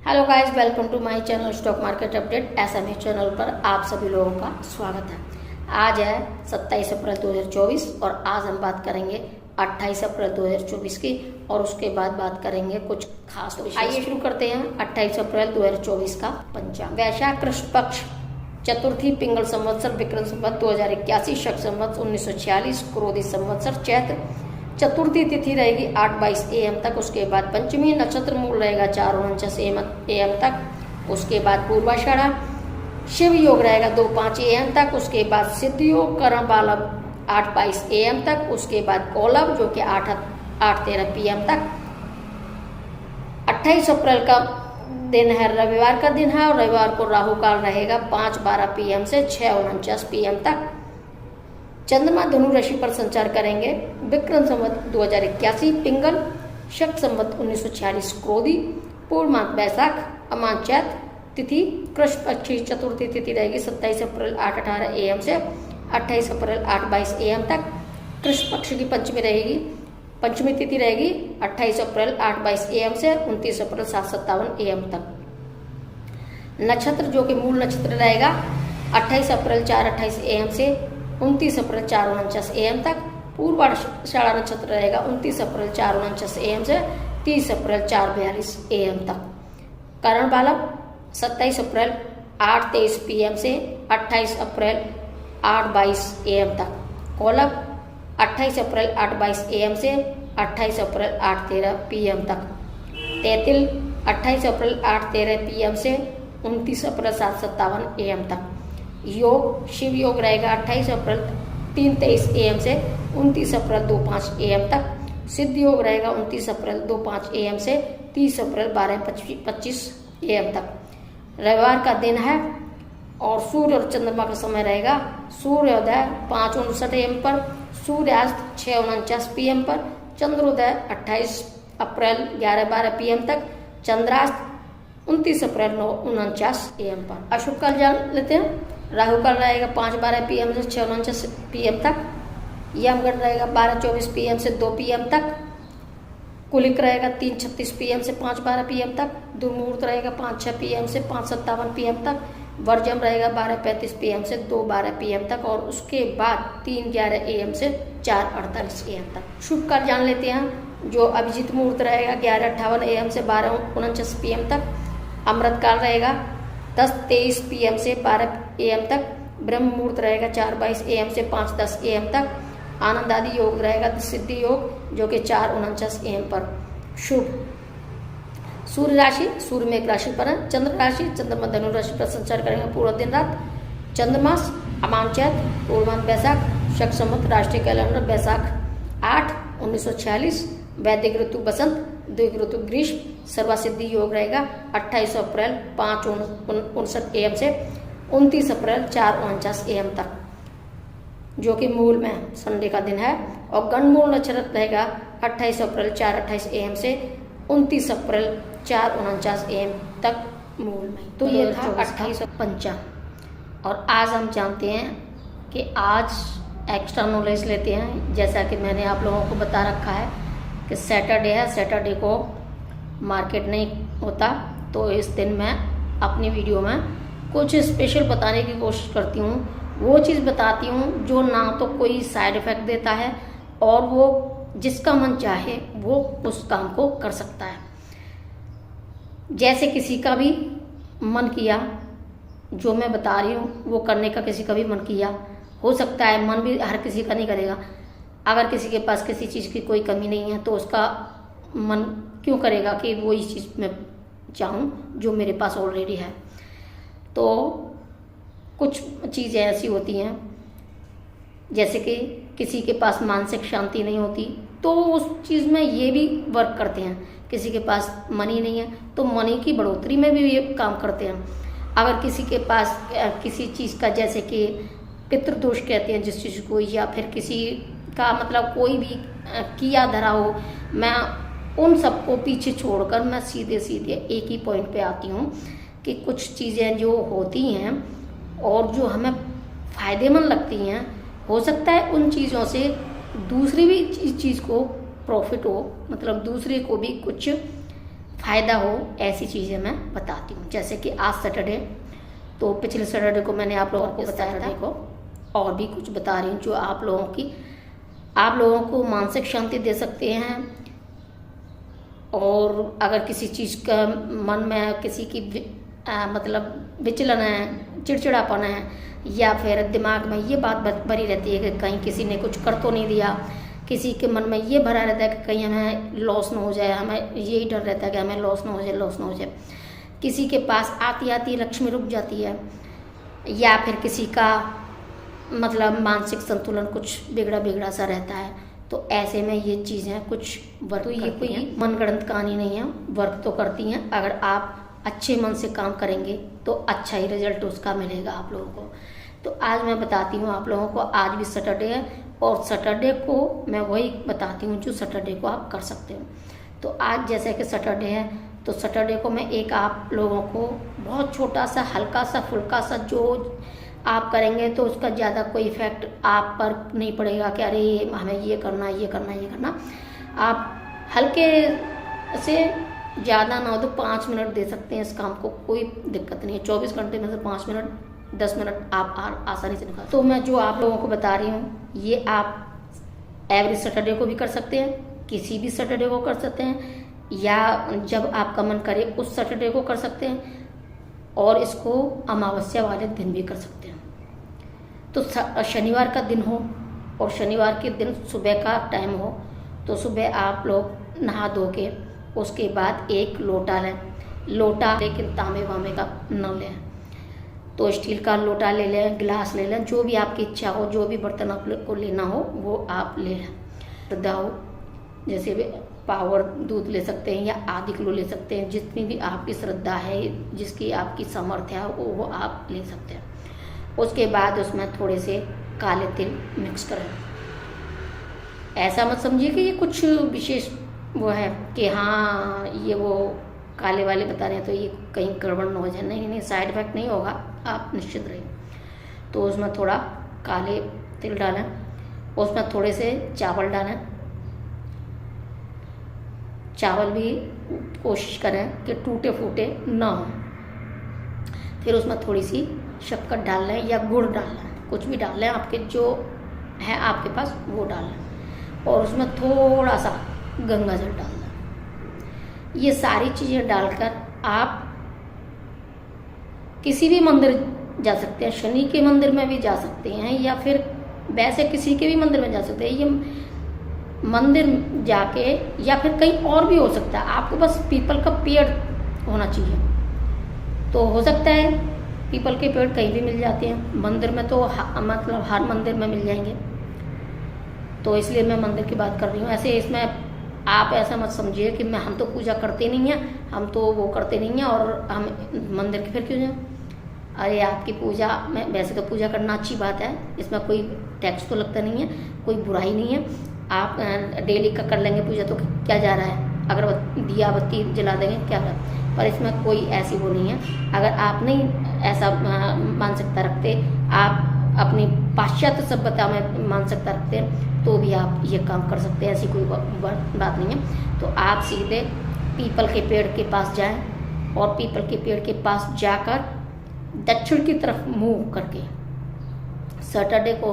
Hello guys, welcome to my channel stock market update. SME channel पर आप सभी लोगों का स्वागत है। आज है 27 अप्रैल 2024 और आज हम बात करेंगे 28 अप्रैल 2024 की और उसके बाद बात करेंगे कुछ खास विषय। आइए शुरू करते हैं 28 अप्रैल 2024 का पंचांग। वैशाख कृष्ण पक्ष चतुर्थी पिंगल संवत्सर विक्रम संवत 2081 शक संवत 1946 क्रोधी संवत्सर चैत्र चतुर्थी तिथि रहेगी 8:22 AM तक। उसके बाद पंचमी नक्षत्र मूल रहेगा 4:49 AM तक। उसके बाद पूर्वाषाढ़ा शिव योग रहेगा 2:05 AM तक। उसके बाद सिद्ध योग करण बालव 8:22 AM तक। उसके बाद कौलभ जो कि 8:13 PM तक। 28 अप्रैल का दिन है, रविवार का दिन है और रविवार को राहु काल रहेगा 5:12 PM से 6:49 PM तक। चंद्रमा धनु राशि पर संचार करेंगे। विक्रम संवत 2081 पिंगल शक संवत 1946 क्रोधी पूर्णमास वैशाख अमांत चैत्र तिथि कृष्ण पक्ष की चतुर्थी तिथि रहेगी 27 अप्रैल 8:18 AM से 28 अप्रैल 8:22 AM तक। कृष्ण पक्ष की पंचमी तिथि रहेगी 28 अप्रैल 8:22 AM से 29 अप्रैल 7:57 AM तक। नक्षत्र जो कि मूल नक्षत्र रहेगा 28 अप्रैल 4:28 AM से 29 अप्रैल 4:49 AM तक। पूर्वाषाढ़ा नक्षत्र रहेगा 29 अप्रैल 4:49 AM से 30 अप्रैल 4:42 AM तक। करण बालव 27 अप्रैल 8:23 PM से 28 अप्रैल 8:22 AM तक। कौलभ 28 अप्रैल 8:22 AM से 28 अप्रैल 8:13 PM तक। तैतिल 28 अप्रैल 8:13 PM से 29 अप्रैल 7:57 AM तक। योग शिव योग रहेगा 28 अप्रैल 3:23 AM से 29 अप्रैल 2:05 AM तक। सिद्ध योग रहेगा 29 अप्रैल 2:05 AM से 30 अप्रैल 12:25 AM तक। रविवार का दिन है और सूर्य और चंद्रमा का समय रहेगा सूर्योदय 5:59 AM पर, सूर्यास्त 6:49 PM पर, चंद्रोदय 28 अप्रैल 11:12 PM तक, चंद्रास्त 29 अप्रैल 9:49 AM पर। अशुभ काल जान लेते हैं। राहु काल रहेगा 5:12 PM से 6:49 PM तक। यमगंड रहेगा 12:24 PM से 2 PM तक। कुलिक रहेगा 3:36 PM से 5:12 PM तक। दुर्मुहूर्त रहेगा 5:06 PM से 5:57 PM तक। वर्जम रहेगा 12:35 PM से 2:12 PM तक और उसके बाद 3:11 AM से 4:48 AM तक। शुभ काल जान लेते हैं। जो अभिजीत मुहूर्त रहेगा 11:58 AM से 12:49 PM तक। अमृत काल रहेगा 10:23 PM से 12 AM तक। ब्रह्म मुहूर्त रहेगा 4:22 AM से 5:10 AM तक। आनंद आदि योग रहेगा सिद्धि योग जो कि 4:49 AM पर। शुभ सूर्य राशि सूर्य मेघ राशि पर है। चंद्र राशि चंद्रमा धनु राशि पर संचार करेंगे पूरा दिन रात। चंद्रमास अमांत चैत्र पूर्णमास वैशाख शक संवत राष्ट्रीय कैलेंडर वैशाख 8/1946 वैदिक ऋतु बसंत द्विक ऋतु ग्रीष्म। सर्वसिद्धि योग रहेगा 28 अप्रैल 5:59 AM से 29 अप्रैल 4:49 AM तक जो कि मूल में संडे का दिन है। और गणमूल नक्षत्र रहेगा 28 अप्रैल 4:28 AM से 29 अप्रैल 4:49 AM तक मूल में। तो ये था 28 पंचांग। और आज हम जानते हैं कि आज एक्स्ट्रा नॉलेज लेते हैं। जैसा कि मैंने आप लोगों को बता रखा है कि सैटरडे है, सैटरडे को मार्केट नहीं होता, तो इस दिन मैं अपनी वीडियो में कुछ स्पेशल बताने की कोशिश करती हूँ। वो चीज़ बताती हूँ जो ना तो कोई साइड इफेक्ट देता है और वो जिसका मन चाहे वो उस काम को कर सकता है। जैसे किसी का भी मन किया, जो मैं बता रही हूँ वो करने का किसी का भी मन किया, हो सकता है मन भी हर किसी का नहीं करेगा। अगर किसी के पास किसी चीज़ की कोई कमी नहीं है तो उसका मन क्यों करेगा कि वो इस चीज़ में चाहूँ जो मेरे पास ऑलरेडी है। तो कुछ चीज़ें ऐसी होती हैं जैसे कि किसी के पास मानसिक शांति नहीं होती तो उस चीज़ में ये भी वर्क करते हैं। किसी के पास मनी नहीं है तो मनी की बढ़ोतरी में भी ये काम करते हैं। अगर किसी के पास किसी चीज़ का जैसे कि पितृदोष कहते हैं जिस चीज़ को, या फिर किसी का मतलब कोई भी किया धरा हो, मैं उन सबको पीछे छोड़कर मैं सीधे सीधे एक ही पॉइंट पे आती हूँ कि कुछ चीज़ें जो होती हैं और जो हमें फ़ायदेमंद लगती हैं, हो सकता है उन चीज़ों से दूसरी भी चीज़ को प्रॉफिट हो, मतलब दूसरे को भी कुछ फ़ायदा हो ऐसी चीज़ें मैं बताती हूँ। जैसे कि आज सैटरडे, तो पिछले सैटरडे को मैंने आप लोगों को बताया था, को और भी कुछ बता रही हूँ जो आप लोगों को मानसिक शांति दे सकते हैं। और अगर किसी चीज़ का मन में किसी की मतलब विचलन है, चिड़चिड़ापन है, या फिर दिमाग में ये बात भरी रहती है कि कहीं किसी ने कुछ कर तो नहीं दिया, किसी के मन में ये भरा रहता है कि कहीं हमें लॉस ना हो जाए, हमें यही डर रहता है कि हमें लॉस ना हो जाए, किसी के पास आती आती लक्ष्मी रुक जाती है, या फिर किसी का मतलब मानसिक संतुलन कुछ बिगड़ा सा रहता है, तो ऐसे में ये चीज़ें कुछ वर्क, तो ये कोई मनगढ़ंत कहानी नहीं है, वर्क तो करती हैं। अगर आप अच्छे मन से काम करेंगे तो अच्छा ही रिजल्ट उसका मिलेगा आप लोगों को। तो आज मैं बताती हूँ आप लोगों को, आज भी सैटरडे है और सैटरडे को मैं वही बताती हूँ जो सैटरडे को आप कर सकते हो। तो आज जैसे कि सैटरडे है, तो सैटरडे को मैं एक आप लोगों को बहुत छोटा सा, हल्का सा, फुल्का सा जो आप करेंगे तो उसका ज़्यादा कोई इफेक्ट आप पर नहीं पड़ेगा कि अरे हमें ये करना। आप हल्के से, ज़्यादा ना हो तो 5 मिनट दे सकते हैं इस काम को, कोई दिक्कत नहीं है। 24 घंटे में से 5 मिनट, 10 मिनट आप आसानी से निकाल। तो मैं जो आप लोगों को बता रही हूँ ये आप एवरी सैटरडे को भी कर सकते हैं, किसी भी सैटरडे को कर सकते हैं, या जब आपका मन करे उस सैटरडे को कर सकते हैं, और इसको अमावस्या वाले दिन भी कर सकते हैं। तो शनिवार का दिन हो और शनिवार के दिन सुबह का टाइम हो, तो सुबह आप लोग नहा धो के उसके बाद एक लोटा लें, लेकिन तांबे वामे का न लें, तो स्टील का लोटा ले लें, गिलास ले लें, जो भी आपकी इच्छा हो, जो भी बर्तन आप को लेना हो वो आप ले लें। श्रद्धा हो, जैसे भी पावर दूध ले सकते हैं या आधी किलो ले सकते हैं, जितनी भी आपकी श्रद्धा है, जिसकी आपकी सामर्थ्य है वो आप ले सकते हैं। उसके बाद उसमें थोड़े से काले तिल मिक्स करें। ऐसा मत समझिए कि ये कुछ विशेष वो है कि हाँ ये वो काले वाले बता रहे हैं तो ये कहीं गड़बड़ न हो जाए, नहीं, साइड इफेक्ट नहीं होगा, आप निश्चित रहिए। तो उसमें थोड़ा काले तिल डालें, उसमें थोड़े से चावल डालें, चावल भी कोशिश करें कि टूटे फूटे ना हो। फिर उसमें थोड़ी सी शक्कर डाल लें या गुड़ डाल लें, कुछ भी डाल लें, आपके जो है आपके पास वो डाल लें, और उसमें थोड़ा सा गंगा जल डाल दें। ये सारी चीज़ें डालकर आप किसी भी मंदिर जा सकते हैं, शनि के मंदिर में भी जा सकते हैं, या फिर वैसे किसी के भी मंदिर में जा सकते हैं। ये मंदिर जाके या फिर कहीं और भी हो सकता है, आपको बस पीपल का पेड़ होना चाहिए। तो हो सकता है पीपल के पेड़ कहीं भी मिल जाते हैं, मंदिर में तो मतलब हर मंदिर में मिल जाएंगे, तो इसलिए मैं मंदिर की बात कर रही हूँ। ऐसे इसमें आप ऐसा मत समझिए कि हम तो पूजा करते नहीं हैं, हम तो वो करते नहीं हैं और हम मंदिर के फिर क्यों जाएं। अरे आपकी पूजा में, वैसे तो पूजा करना अच्छी बात है, इसमें कोई टैक्स तो लगता नहीं है, कोई बुराई नहीं है। आप डेली का कर लेंगे पूजा तो क्या जा रहा है, अगर दिया बत्ती जला देंगे क्या कर, पर इसमें कोई ऐसी वो नहीं है। अगर आप नहीं ऐसा मानसिकता रखते, आप अपनी पाश्चात्य सभ्यता में मानसिकता रखते हैं, तो भी आप ये काम कर सकते हैं, ऐसी कोई बात नहीं है। तो आप सीधे पीपल के पेड़ के पास जाएं और पीपल के पेड़ के पास जाकर दक्षिण की तरफ मुंह करके, सैटरडे को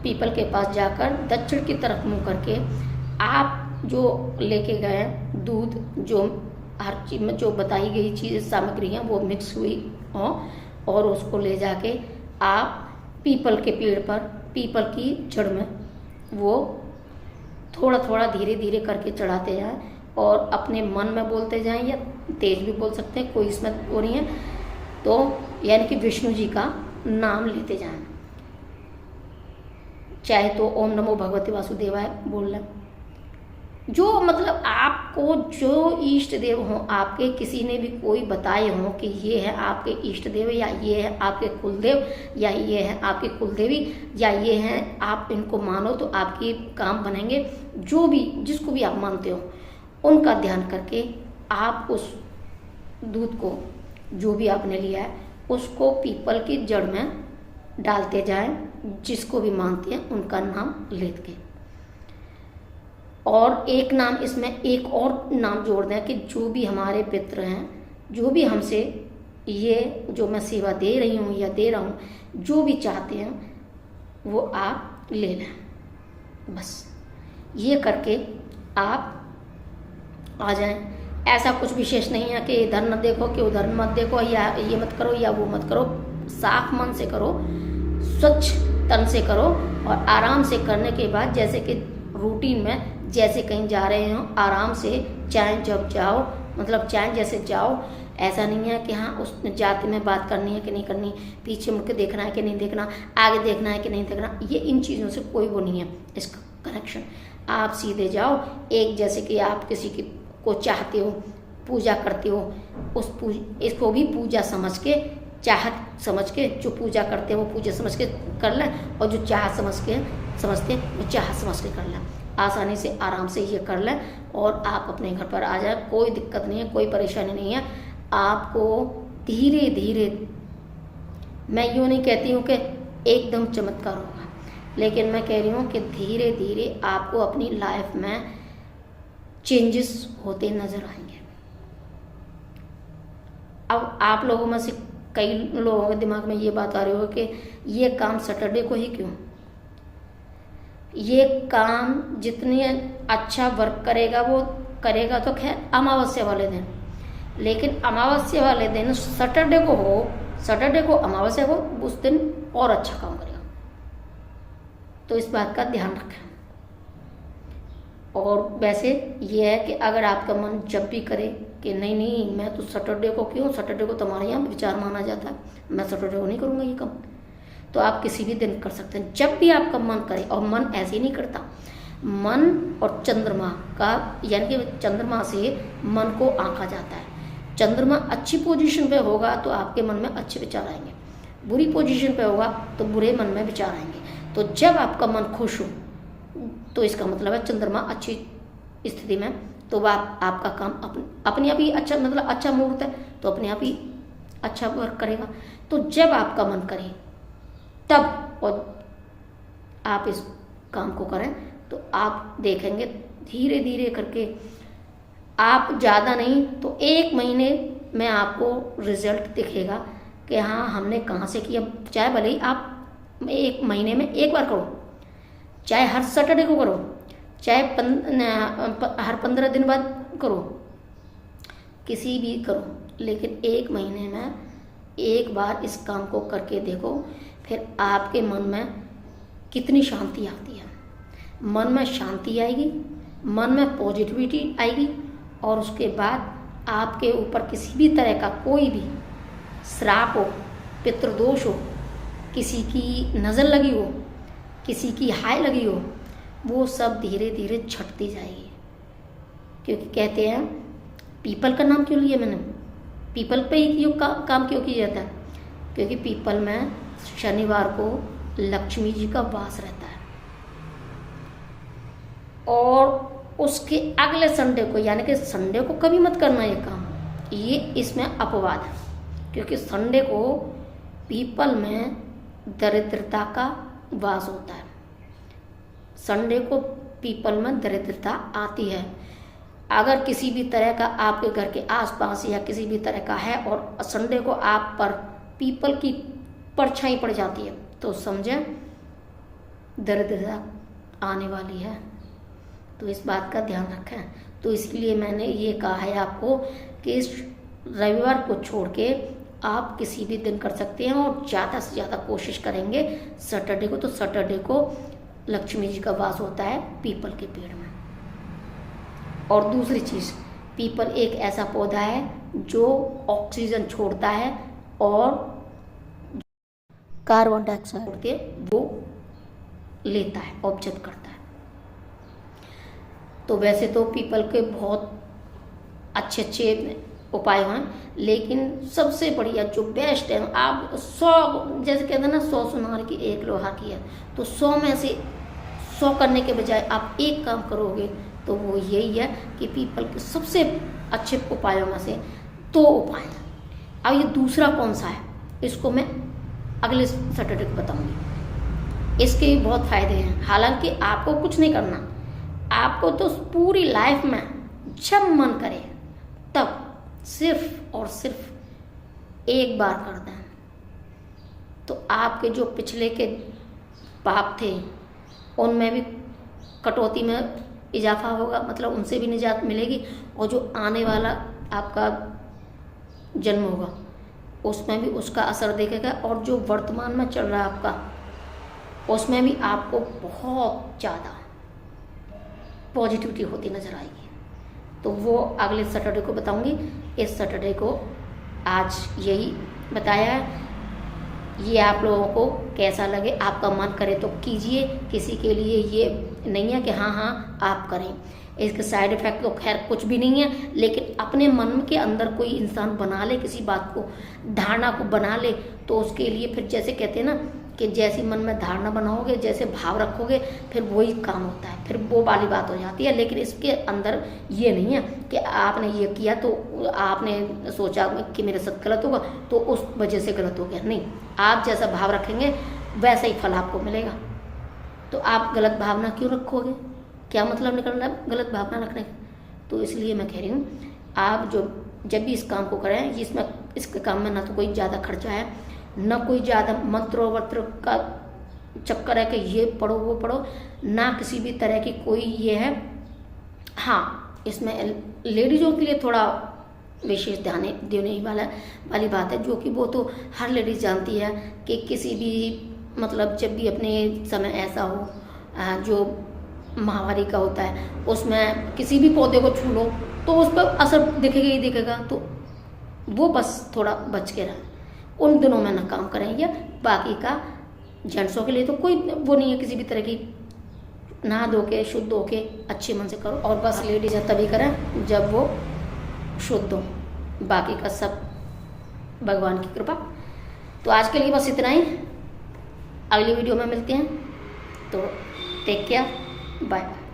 पीपल के पास जाकर दक्षिण की तरफ मुंह करके आप जो लेके गए दूध, जो हर चीज में जो बताई गई चीज़ सामग्री हैं वो मिक्स हुई हो, और उसको ले जाके आप पीपल के पेड़ पर, पीपल की जड़ में वो थोड़ा थोड़ा धीरे धीरे करके चढ़ाते जाएं, और अपने मन में बोलते जाएं या तेज भी बोल सकते हैं, कोई इसमें वो नहीं है। तो यानी कि विष्णु जी का नाम लेते जाएं, चाहे तो ओम नमो भगवते वासुदेवाय बोल लें, जो मतलब आपको जो इष्ट देव हो, आपके किसी ने भी कोई बताए हो कि ये है आपके इष्ट देव, या ये है आपके कुलदेव, या ये है आपकी कुलदेवी, या ये हैं, आप इनको मानो तो आपके काम बनेंगे। जो भी जिसको भी आप मानते हो उनका ध्यान करके आप उस दूध को, जो भी आपने लिया है, उसको पीपल की जड़ में डालते जाएं, जिसको भी मानते हैं उनका नाम लेते के। और एक नाम इसमें एक और नाम जोड़ दें कि जो भी हमारे पितृ हैं, जो भी हमसे ये जो मैं सेवा दे रही हूँ या दे रहा हूँ, जो भी चाहते हैं वो आप ले लें। बस ये करके आप आ जाएं। ऐसा कुछ विशेष नहीं है कि इधर न देखो कि उधर मत देखो, या ये मत करो या वो मत करो। साफ मन से करो, स्वच्छ तन से करो और आराम से करने के बाद जैसे कि रूटीन में जैसे कहीं जा रहे हो आराम से चाहे जब जाओ, मतलब चाहे जैसे जाओ। ऐसा नहीं है कि हाँ उस जाति में बात करनी है कि नहीं करनी, पीछे मुड़ के देखना है कि नहीं देखना, आगे देखना है कि नहीं देखना, ये इन चीज़ों से कोई वो नहीं है इसका कनेक्शन। आप सीधे जाओ। एक जैसे कि आप किसी की को चाहते हो, पूजा करते हो, इसको भी पूजा समझ के, चाहत समझ के, जो पूजा करते हैं वो पूजा समझ के कर लें और जो चाहत समझते हैं वो चाहत समझ के कर लें। आसानी से आराम से ये कर लें और आप अपने घर पर आ जाए। कोई दिक्कत नहीं है, कोई परेशानी नहीं है। आपको धीरे धीरे, मैं यूँ नहीं कहती हूँ कि एकदम चमत्कार होगा, लेकिन मैं कह रही हूँ कि धीरे धीरे आपको अपनी लाइफ में चेंजेस होते नजर आएंगे। अब आप लोगों में से कई लोगों के दिमाग में ये बात आ रही हो कि ये काम सैटरडे को ही क्यों? ये काम जितनी अच्छा वर्क करेगा वो करेगा तो खैर अमावस्या वाले दिन, लेकिन अमावस्या वाले दिन सैटरडे को हो, सैटरडे को अमावस्या हो, उस दिन और अच्छा काम करेगा। तो इस बात का ध्यान रखें। और वैसे ये है कि अगर आपका मन जब भी करे कि नहीं नहीं मैं तो सैटरडे को क्यों, सैटरडे को तुम्हारे यहाँ विचार माना जाता है, मैं सैटरडे को नहीं करूँगा ये काम, तो आप किसी भी दिन कर सकते हैं जब भी आपका मन करे। और मन ऐसे ही नहीं करता, मन और चंद्रमा का, यानी कि चंद्रमा से मन को आंका जाता है। चंद्रमा अच्छी पोजीशन पे होगा तो आपके मन में अच्छे विचार आएंगे, बुरी पोजीशन पे होगा तो बुरे मन में विचार आएंगे। तो जब आपका मन खुश हो तो इसका मतलब है चंद्रमा अच्छी स्थिति में, तो आपका काम अपने आप ही अच्छा, मतलब अच्छा मुहूर्त है तो अपने आप ही अच्छा वर्क करेगा। तो जब आपका मन करे तब और आप इस काम को करें तो आप देखेंगे धीरे धीरे करके, आप ज़्यादा नहीं तो 1 महीने में आपको रिजल्ट दिखेगा कि हाँ हमने कहाँ से किया। चाहे भले ही आप 1 महीने में 1 बार करो, चाहे हर सैटरडे को करो, चाहे हर 15 दिन बाद करो, किसी भी करो, लेकिन 1 महीने में 1 बार इस काम को करके देखो। फिर आपके मन में कितनी शांति आती है, मन में शांति आएगी, मन में पॉजिटिविटी आएगी और उसके बाद आपके ऊपर किसी भी तरह का कोई भी श्राप हो, पितृदोष हो, किसी की नज़र लगी हो, किसी की हाय लगी हो, वो सब धीरे धीरे छटती जाएगी। क्योंकि कहते हैं, पीपल का नाम क्यों लिया मैंने, पीपल पे ही क्यों काम क्यों किया जाता है? क्योंकि पीपल में शनिवार को लक्ष्मी जी का वास रहता है और उसके अगले संडे को, यानी कि संडे को कभी मत करना ये काम, ये इसमें अपवाद है। क्योंकि संडे को पीपल में दरिद्रता का वास होता है, संडे को पीपल में दरिद्रता आती है। अगर किसी भी तरह का आपके घर के आसपास या किसी भी तरह का है और संडे को आप पर पीपल की परछाई पड़ जाती है तो समझें दरिद्रता आने वाली है। तो इस बात का ध्यान रखें। तो इसलिए मैंने ये कहा है आपको कि इस रविवार को छोड़ के आप किसी भी दिन कर सकते हैं और ज़्यादा से ज़्यादा कोशिश करेंगे सैटरडे को। तो सैटरडे को लक्ष्मी जी का वास होता है पीपल के पेड़ में। और दूसरी चीज़, पीपल एक ऐसा पौधा है जो ऑक्सीजन छोड़ता है और कार्बन डाइऑक्साइड के वो लेता है, ऑब्जर्व करता है। तो वैसे तो पीपल के बहुत अच्छे अच्छे उपाय हैं, लेकिन सबसे बढ़िया जो बेस्ट है, आप 100 जैसे कहते हैं ना 100 सुनार की 1 लोहा की है, तो 100 में से 100 करने के बजाय आप एक काम करोगे तो वो यही है कि पीपल के सबसे अच्छे उपायों में से 2 उपाय हैं। अब ये दूसरा कौन सा है इसको मैं अगले सैटरडे को बताऊंगी। इसके भी बहुत फायदे हैं। हालांकि आपको कुछ नहीं करना, आपको तो पूरी लाइफ में जब मन करे तब सिर्फ और सिर्फ एक बार कर दें तो आपके जो पिछले के पाप थे उनमें भी कटौती में इजाफा होगा, मतलब उनसे भी निजात मिलेगी, और जो आने वाला आपका जन्म होगा उसमें भी उसका असर देखेगा, और जो वर्तमान में चल रहा है आपका उसमें भी आपको बहुत ज़्यादा पॉजिटिविटी होती नज़र आएगी। तो वो अगले सैटरडे को बताऊंगी। इस सैटरडे को आज यही बताया है। ये आप लोगों को कैसा लगे, आपका मन करे तो कीजिए, किसी के लिए ये नहीं है कि हाँ आप करें। इसके साइड इफेक्ट तो खैर कुछ भी नहीं है, लेकिन अपने मन के अंदर कोई इंसान बना ले, किसी बात को, धारणा को बना ले, तो उसके लिए फिर जैसे कहते हैं ना कि जैसी मन में धारणा बनाओगे, जैसे भाव रखोगे, फिर वही काम होता है, फिर वो वाली बात हो जाती है। लेकिन इसके अंदर ये नहीं है कि आपने ये किया तो आपने सोचा कि मेरे साथ गलत होगा तो उस वजह से गलत हो गया, नहीं। आप जैसा भाव रखेंगे वैसा ही फल आपको मिलेगा। तो आप गलत भावना क्यों रखोगे, क्या मतलब निकल रहा है गलत भावना रखने का? तो इसलिए मैं कह रही हूँ आप जब भी इस काम को करें, इसमें इसके काम में ना तो कोई ज़्यादा खर्चा है, न कोई ज़्यादा मंत्र वत्र का चक्कर है कि ये पढ़ो वो पढ़ो, ना किसी भी तरह की कोई ये है। हाँ, इसमें लेडीज़ों के लिए थोड़ा विशेष ध्यान देने वाली बात है, जो कि वो तो हर लेडीज़ जानती है कि किसी भी मतलब जब भी अपने समय ऐसा हो जो महावारी का होता है, उसमें किसी भी पौधे को छू लो तो उस पर असर दिखेगा ही दिखेगा, तो वो बस थोड़ा बच के रहे, उन दिनों में ना काम करेंगे। बाकी का जेंट्सों के लिए तो कोई वो नहीं है, किसी भी तरह की नहा धो के शुद्ध हो के अच्छे मन से करो, और बस लेडीज तभी करें जब वो शुद्ध हो, बाकी का सब भगवान की कृपा। तो आज के लिए बस इतना ही, अगली वीडियो में मिलते हैं, तो टेक केयर, बाय बाय।